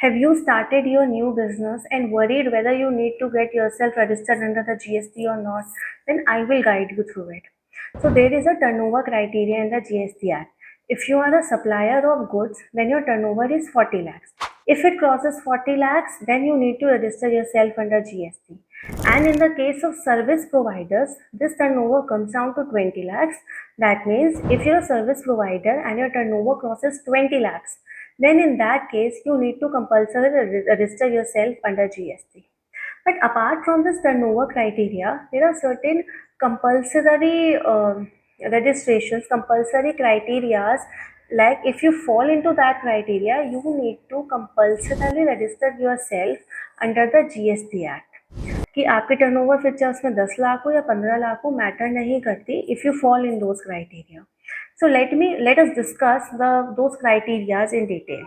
Have you started your new business and worried whether you need to get yourself registered under the GST or not? Then I will guide you through it. So there is a turnover criteria in the GST Act. If you are a supplier of goods, then your turnover is 40 lakhs. If it crosses 40 lakhs, then you need to register yourself under GST. And in the case of service providers, this turnover comes down to 20 lakhs. That means if you're a service provider and your turnover crosses 20 lakhs, then in that case you need to compulsorily register yourself under GST. But apart from this turnover criteria, there are certain compulsory registrations, compulsory criterias. Like if you fall into that criteria, you need to compulsorily register yourself under the GST Act. कि आपकी turnover फिर चाहे उसमें 10 लाख हो या 15 लाख हो, matter नहीं करती if you fall in those criteria. So let us discuss those criterias in detail.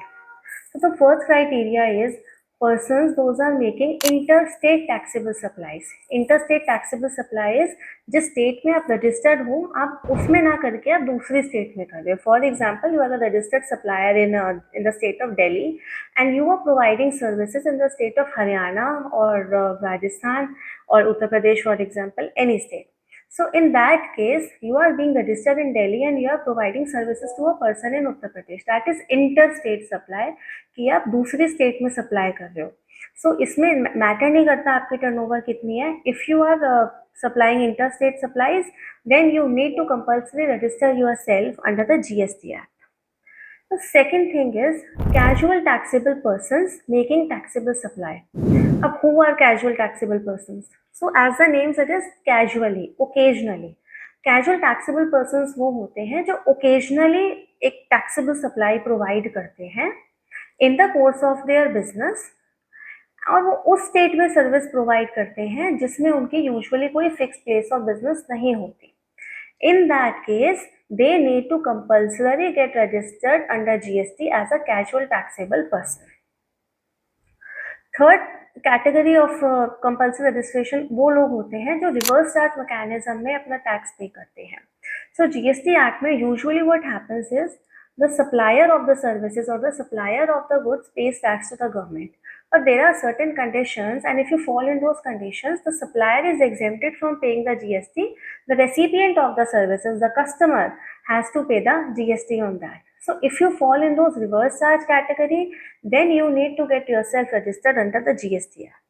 So the first criteria is persons those are making interstate taxable supplies. Interstate taxable supplies जिस state में आप registered हो आप उसमें ना करके आप दूसरी स्टेट में कर रहे हो. For example you are a registered supplier in the state of Delhi and you are providing services in the state of Haryana और Rajasthan or Uttar Pradesh, for example, any state. So in that case, you are being registered in Delhi and you are providing services to a person in Uttar Pradesh. That is interstate supply कि आप दूसरी state में supply कर रहे हो. So इसमें matter नहीं करता आपकी टर्नओवर कितनी है. If you are supplying interstate supplies, then you need to compulsorily register yourself under the GST Act. The second thing is casual taxable persons making taxable supply. अब who are casual taxable persons? So as the name suggests, casually, occasionally. Casual taxable persons वो होते हैं जो occasionally एक taxable supply provide करते हैं in the course of their business और वो उस स्टेट में सर्विस प्रोवाइड करते हैं जिसमें उनकी यूजुअली कोई फिक्स प्लेस ऑफ बिजनेस नहीं होती. In that case, they need to compulsorily get registered under GST as a casual taxable person. Third category of compulsory registration वो लोग होते हैं जो रिवर्स चार्ज मैकेनिज्म में अपना टैक्स पे करते हैं. So GST Act में usually what happens is the supplier of the services or the supplier of the goods pays tax to the government. But there are certain conditions, and if you fall in those conditions, the supplier is exempted from paying the GST. The recipient of the services, the customer, has to pay the GST on that. So if you fall in those reverse charge category, then you need to get yourself registered under the GST Act.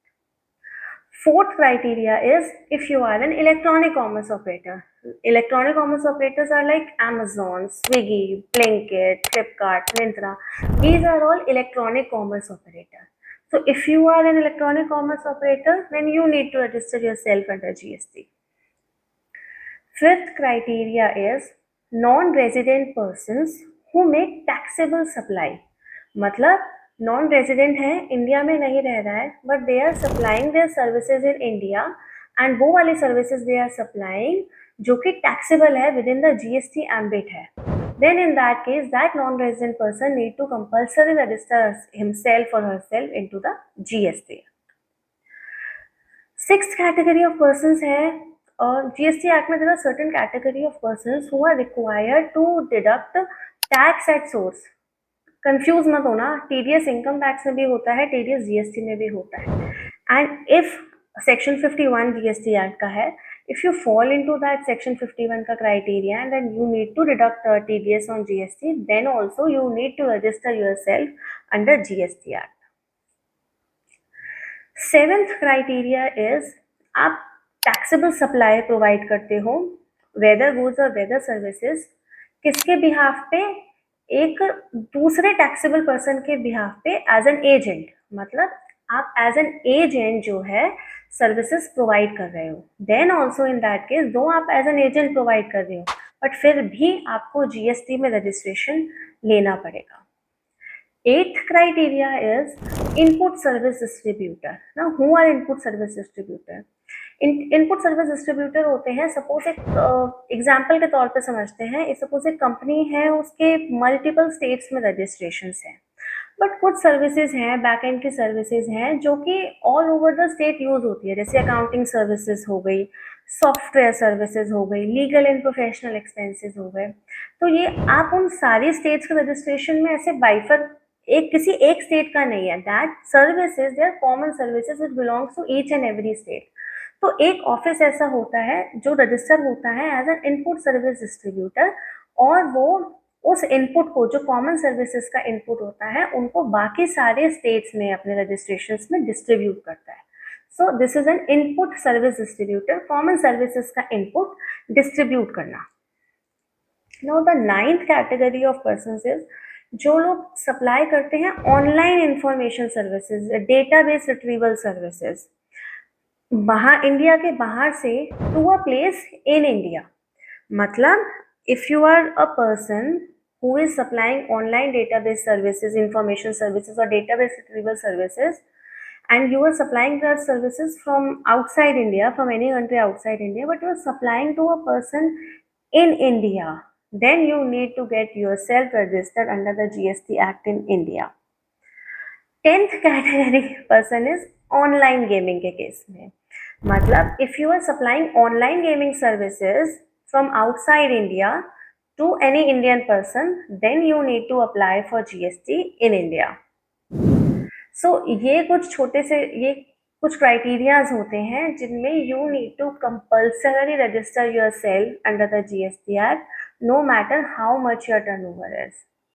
Fourth criteria is if you are an electronic commerce operator. Electronic commerce operators are like Amazon, Swiggy, Blinkit, Flipkart, Myntra. These are all electronic commerce operators. So if you are an electronic commerce operator, then you need to register yourself under GST. Fifth criteria is non-resident persons who make taxable supply. मतलब non resident है, India में नहीं रह रहा है, but they are supplying their services in India and वो वाली services they are supplying जो कि टैक्सेबल है with in the GST ambit है. Then in that case, that non-resident person need to compulsorily register himself or herself into the GST. Sixth category of persons है और GST Act में there are certain category of persons who are required to deduct tax at source. Confuse मत होना, TDS income tax में भी होता है, TDS GST में भी होता है. And if section 51 GST act का है, if you fall into that section 51 का criteria and then you need to deduct TDS on GST, then also you need to register yourself under GST act. Seventh criteria is आप taxable supply provide करते हो, whether goods और whether services, किसके behalf पे? एक दूसरे taxable person के behalf पे एज एन एजेंट. मतलब आप एज एन एजेंट जो है सर्विसेज प्रोवाइड कर रहे हो. Then also in that case though आप एज एन एजेंट प्रोवाइड कर रहे हो, बट फिर भी आपको जीएसटी में रजिस्ट्रेशन लेना पड़ेगा. Eighth criteria is input service distributor. ना who are input service distributor? Input service distributor होते हैं, सपोज एक एग्जाम्पल के तौर पे समझते हैं, सपोज एक कंपनी है, उसके मल्टीपल स्टेट्स में रजिस्ट्रेशन है, बट कुछ सर्विसेज हैं, बैक एंड की सर्विसेज हैं जो कि all over the state use होती है, जैसे अकाउंटिंग सर्विसेज हो गई, सॉफ्टवेयर सर्विसेज हो गई, लीगल एंड प्रोफेशनल एक्सपेंसेस हो गए. तो ये आप उन सारी स्टेट्स के रजिस्ट्रेशन में ऐसे एक किसी एक स्टेट का नहीं है, that services they are common services which belongs to each and every state. तो एक ऑफिस ऐसा होता है जो रजिस्टर होता है as an input service distributor, और वो उस इनपुट को, जो कॉमन सर्विसेज का इनपुट होता है, उनको बाकी सारे स्टेट्स में अपने रजिस्ट्रेशन में डिस्ट्रीब्यूट करता है। So this is an input service distributor, common services का इनपुट डिस्ट्रीब्यूट करना। Now the ninth category of person is जो लोग सप्लाई करते हैं online information services, database retrieval services, बाहर, इंडिया के बाहर से to a place in India. मतलब if you are a person who is supplying online database services, information services or database retrieval services, and you are supplying that services from outside India, from any country outside India, but you are supplying to a person in India, then you need to get yourself registered under the GST Act in India. 10th category person is online gaming के case में। मतलब if you are supplying online gaming services from outside India to any Indian person, then you need to apply for GST in India. So ये कुछ छोटे से, ये कुछ criterias होते हैं जिनमें you need to compulsorily register yourself under the GST Act, no matter how much your turnover is.